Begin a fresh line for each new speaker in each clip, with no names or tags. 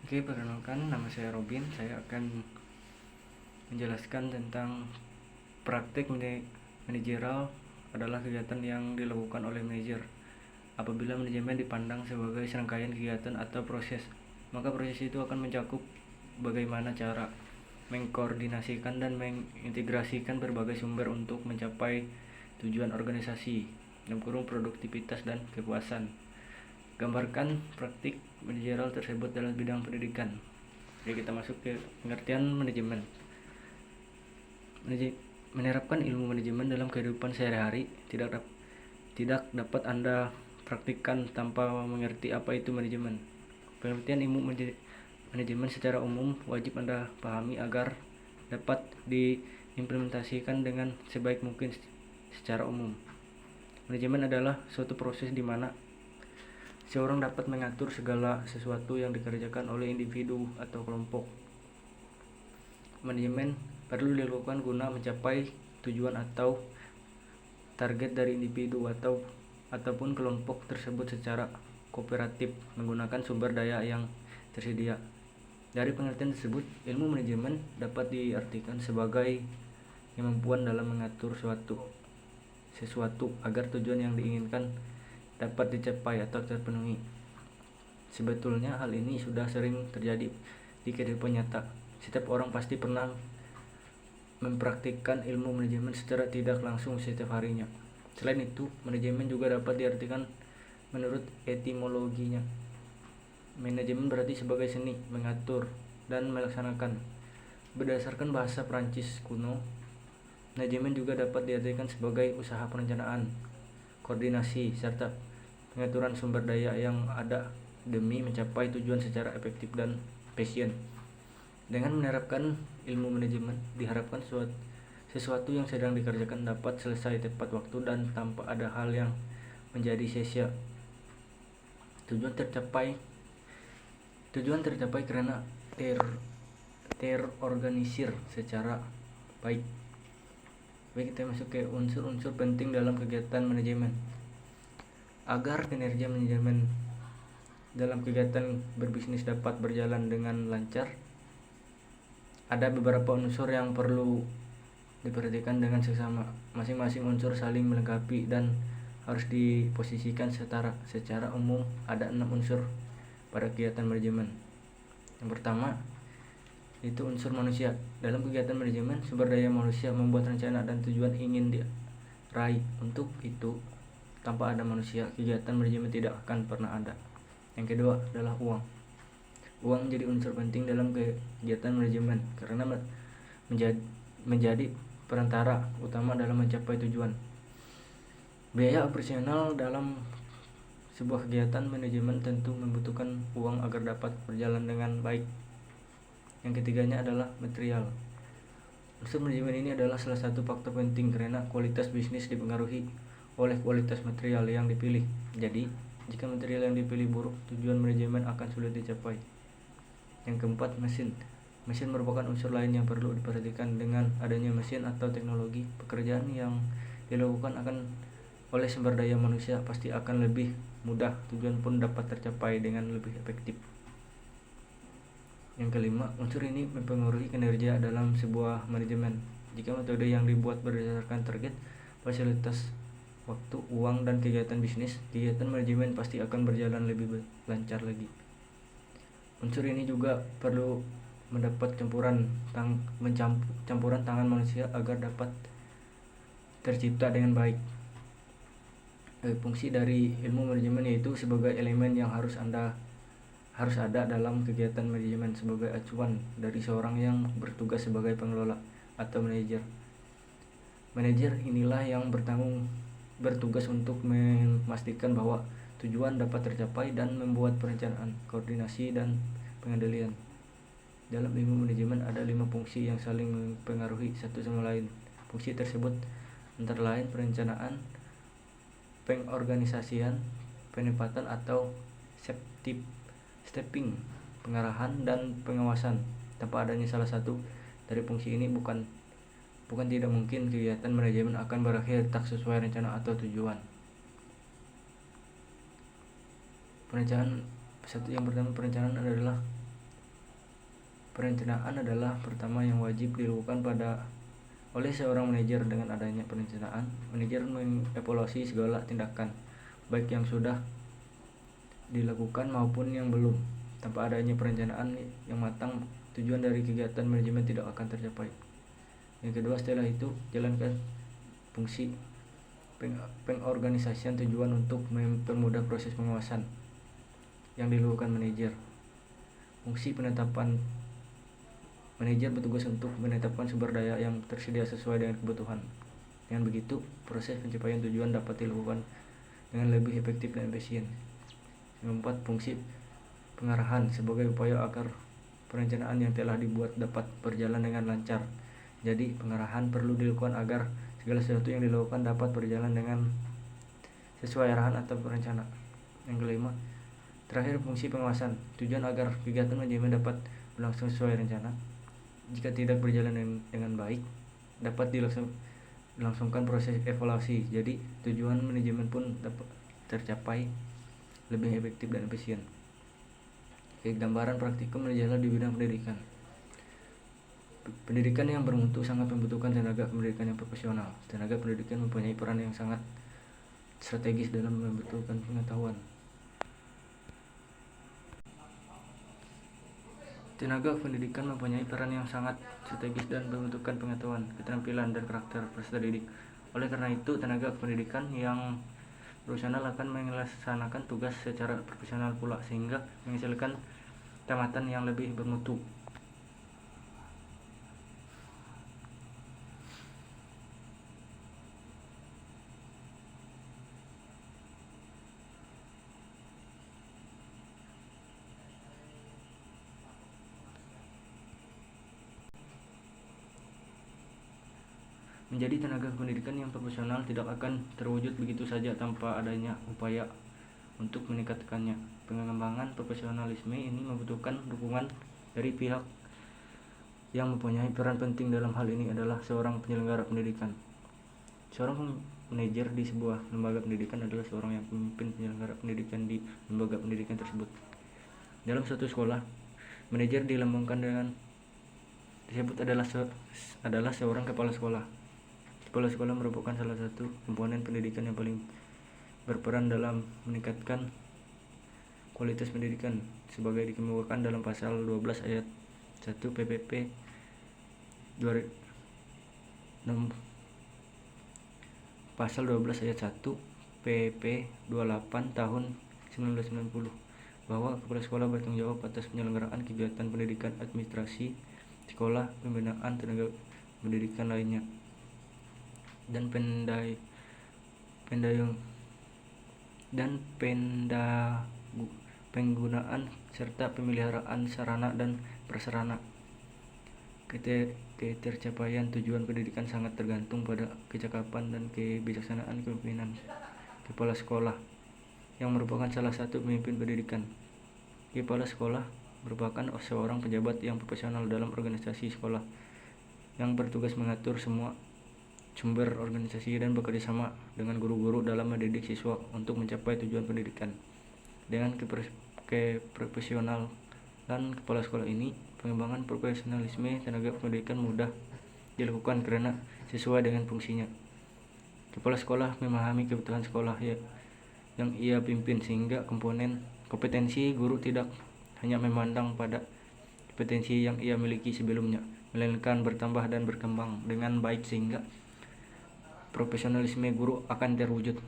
Oke, perkenalkan, nama saya Robin. Saya akan menjelaskan tentang praktik manajerial adalah kegiatan yang dilakukan oleh manajer. Apabila manajemen dipandang sebagai serangkaian kegiatan atau proses, maka proses itu akan mencakup bagaimana cara mengkoordinasikan dan mengintegrasikan berbagai sumber untuk mencapai tujuan organisasi, dalam kurung produktivitas dan kepuasan. Gambarkan praktik manajerial tersebut dalam bidang pendidikan. Jadi kita masuk ke pengertian manajemen. Menerapkan ilmu manajemen dalam kehidupan sehari-hari tidak dapat Anda praktikkan tanpa mengerti apa itu manajemen. Pengertian ilmu manajemen secara umum wajib Anda pahami agar dapat diimplementasikan dengan sebaik mungkin secara umum. Manajemen adalah suatu proses di mana seorang dapat mengatur segala sesuatu yang dikerjakan oleh individu atau kelompok. Manajemen perlu dilakukan guna mencapai tujuan atau target dari individu ataupun kelompok tersebut secara kooperatif menggunakan sumber daya yang tersedia. Dari pengertian tersebut, ilmu manajemen dapat diartikan sebagai kemampuan dalam mengatur sesuatu agar tujuan yang diinginkan dapat dicapai atau terpenuhi. Sebetulnya hal ini sudah sering terjadi di kehidupan nyata. Setiap orang pasti pernah mempraktikkan ilmu manajemen secara tidak langsung setiap harinya. Selain itu, manajemen juga dapat diartikan menurut etimologinya. Manajemen berarti sebagai seni mengatur dan melaksanakan. Berdasarkan bahasa Prancis kuno, manajemen juga dapat diartikan sebagai usaha perencanaan, koordinasi, serta pengaturan sumber daya yang ada demi mencapai tujuan secara efektif dan efisien. Dengan menerapkan ilmu manajemen, diharapkan sesuatu yang sedang dikerjakan dapat selesai tepat waktu dan tanpa ada hal yang menjadi sia-sia. Tujuan tercapai karena terorganisir secara baik. Baik, kita masuk ke unsur-unsur penting dalam kegiatan manajemen. Agar kinerja manajemen dalam kegiatan berbisnis dapat berjalan dengan lancar, ada beberapa unsur yang perlu diperhatikan dengan seksama. Masing-masing unsur saling melengkapi dan harus diposisikan setara. Secara umum ada 6 unsur pada kegiatan manajemen. Yang pertama itu unsur manusia. Dalam kegiatan manajemen, sumber daya manusia membuat rencana dan tujuan ingin diraih. Untuk itu, tanpa ada manusia, kegiatan manajemen tidak akan pernah ada. Yang kedua adalah uang. Uang menjadi unsur penting dalam kegiatan manajemen karena menjadi perantara utama dalam mencapai tujuan. Biaya operasional dalam sebuah kegiatan manajemen tentu membutuhkan uang agar dapat berjalan dengan baik. Yang ketiganya adalah material. Unsur manajemen ini adalah salah satu faktor penting karena kualitas bisnis dipengaruhi oleh kualitas material yang dipilih. Jadi, jika material yang dipilih buruk, tujuan manajemen akan sulit dicapai. Yang keempat, mesin. Mesin merupakan unsur lain yang perlu diperhatikan. Dengan adanya mesin atau teknologi, pekerjaan yang dilakukan oleh sumber daya manusia pasti akan lebih mudah. Tujuan pun dapat tercapai dengan lebih efektif. Yang kelima, unsur ini mempengaruhi kinerja dalam sebuah manajemen. Jika metode yang dibuat berdasarkan target, fasilitas, waktu, uang, dan kegiatan bisnis, kegiatan manajemen pasti akan berjalan lebih lancar lagi. Unsur ini juga perlu mendapat campuran tangan manusia agar dapat tercipta dengan baik. Fungsi dari ilmu manajemen yaitu sebagai elemen yang harus ada dalam kegiatan manajemen sebagai acuan dari seorang yang bertugas sebagai pengelola atau manajer. Manajer inilah yang bertugas untuk memastikan bahwa tujuan dapat tercapai dan membuat perencanaan, koordinasi, dan pengendalian. Dalam ilmu manajemen ada 5 fungsi yang saling mempengaruhi satu sama lain. Fungsi tersebut antara lain perencanaan, pengorganisasian, penempatan atau stepping, pengarahan, dan pengawasan. Tanpa adanya salah satu dari fungsi ini bukan tidak mungkin kegiatan manajemen akan berakhir tak sesuai rencana atau tujuan. Yang pertama, perencanaan adalah Perencanaan adalah pertama yang wajib dilakukan oleh seorang manajer. Dengan adanya perencanaan, manajer mengevaluasi segala tindakan, baik yang sudah dilakukan maupun yang belum. Tanpa adanya perencanaan yang matang, tujuan dari kegiatan manajemen tidak akan tercapai. Yang kedua, setelah itu, jalankan fungsi pengorganisasian tujuan untuk mempermudah proses pengawasan yang dilakukan manajer. Fungsi penetapan manajer bertugas untuk menetapkan sumber daya yang tersedia sesuai dengan kebutuhan. Dengan begitu, proses pencapaian tujuan dapat dilakukan dengan lebih efektif dan efisien. Yang keempat, fungsi pengarahan sebagai upaya agar perencanaan yang telah dibuat dapat berjalan dengan lancar. Jadi, pengarahan perlu dilakukan agar segala sesuatu yang dilakukan dapat berjalan dengan sesuai arahan atau perencanaan. Yang kelima, terakhir, fungsi pengawasan. Tujuan agar kegiatan manajemen dapat berlangsung sesuai rencana. Jika tidak berjalan dengan baik, dapat dilangsungkan proses evaluasi. Jadi, tujuan manajemen pun dapat tercapai lebih efektif dan efisien. Gambaran praktikum berjalan di bidang pendidikan. Pendidikan yang bermutu sangat membutuhkan tenaga pendidikan yang profesional. Tenaga pendidikan mempunyai peran yang sangat strategis dalam membutuhkan pengetahuan. Tenaga pendidikan mempunyai peran yang sangat strategis dan membutuhkan pengetahuan, keterampilan, dan karakter peserta didik. Oleh karena itu, tenaga pendidikan yang profesional akan melaksanakan tugas secara profesional pula, sehingga menghasilkan tamatan yang lebih bermutu. Menjadi tenaga pendidikan yang profesional tidak akan terwujud begitu saja tanpa adanya upaya untuk meningkatkannya. Pengembangan profesionalisme ini membutuhkan dukungan dari pihak yang mempunyai peran penting. Dalam hal ini adalah seorang penyelenggara pendidikan. Seorang manajer di sebuah lembaga pendidikan adalah seorang yang memimpin penyelenggara pendidikan di lembaga pendidikan tersebut. Dalam suatu sekolah, manajer dilambangkan dengan disebut adalah seorang kepala sekolah. Kepala sekolah merupakan salah satu komponen pendidikan yang paling berperan dalam meningkatkan kualitas pendidikan sebagai dikemukakan dalam pasal 12 ayat 1 PPP 26, pasal 12 ayat 1 PP 28 tahun 1990, bahwa kepala sekolah bertanggung jawab atas penyelenggaraan kegiatan pendidikan, administrasi sekolah, pembinaan tenaga pendidikan lainnya, dan penggunaan serta pemeliharaan sarana dan prasarana. Ketercapaian tujuan pendidikan sangat tergantung pada kecakapan dan kebijaksanaan kepemimpinan kepala sekolah, yang merupakan salah satu pemimpin pendidikan. Kepala sekolah merupakan seorang pejabat yang profesional dalam organisasi sekolah, yang bertugas mengatur semua sumber organisasi dan bekerja sama dengan guru-guru dalam mendidik siswa untuk mencapai tujuan pendidikan. Dengan keprofesionalan kepala sekolah ini, pengembangan profesionalisme tenaga pendidikan mudah dilakukan karena sesuai dengan fungsinya. Kepala sekolah memahami kebutuhan sekolah yang ia pimpin, sehingga kompetensi guru tidak hanya memandang pada kompetensi yang ia miliki sebelumnya, melainkan bertambah dan berkembang dengan baik, sehingga profesionalisme guru akan terwujud.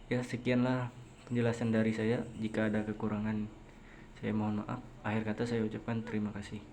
Ya, sekianlah penjelasan dari saya. Jika ada kekurangan, saya mohon maaf. Akhir kata saya ucapkan terima kasih.